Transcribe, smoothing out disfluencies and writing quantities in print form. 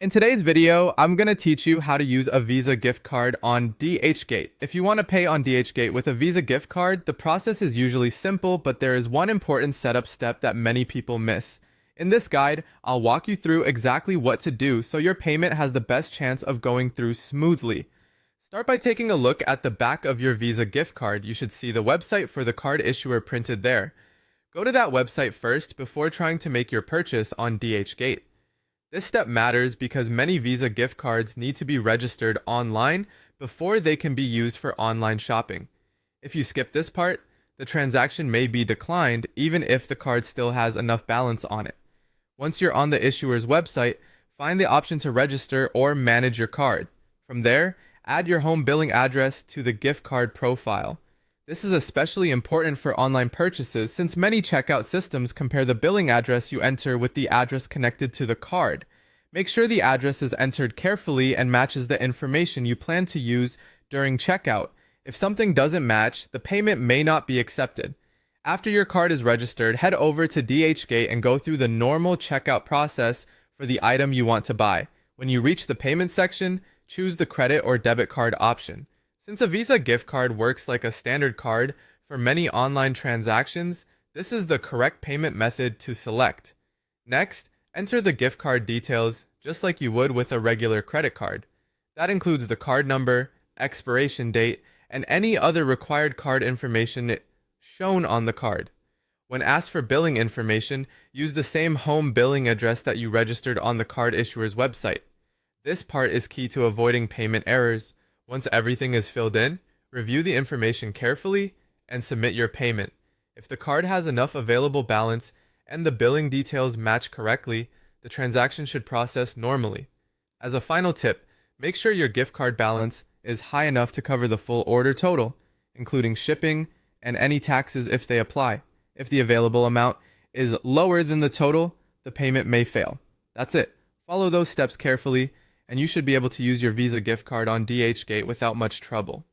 In today's video, I'm going to teach you how to use a Visa gift card on Dhgate. If you want to pay on Dhgate with a Visa gift card, the process is usually simple, but there is one important setup step that many people miss. In this guide, I'll walk you through exactly what to do so your payment has the best chance of going through smoothly. Start by taking a look at the back of your Visa gift card. You should see the website for the card issuer printed there. Go to that website first before trying to make your purchase on Dhgate. This step matters because many Visa gift cards need to be registered online before they can be used for online shopping. If you skip this part, the transaction may be declined even if the card still has enough balance on it. Once you're on the issuer's website, find the option to register or manage your card. From there, add your home billing address to the gift card profile. This is especially important for online purchases since many checkout systems compare the billing address you enter with the address connected to the card. Make sure the address is entered carefully and matches the information you plan to use during checkout. If something doesn't match, the payment may not be accepted. After your card is registered, head over to Dhgate and go through the normal checkout process for the item you want to buy. When you reach the payment section, choose the credit or debit card option. Since a Visa gift card works like a standard card for many online transactions, this is the correct payment method to select. Next, enter the gift card details just like you would with a regular credit card. That includes the card number, expiration date, and any other required card information shown on the card. When asked for billing information, use the same home billing address that you registered on the card issuer's website. This part is key to avoiding payment errors. Once everything is filled in, review the information carefully and submit your payment. If the card has enough available balance and the billing details match correctly, the transaction should process normally. As a final tip, make sure your gift card balance is high enough to cover the full order total, including shipping and any taxes if they apply. If the available amount is lower than the total, the payment may fail. That's it. Follow those steps carefully and you should be able to use your Visa gift card on Dhgate without much trouble.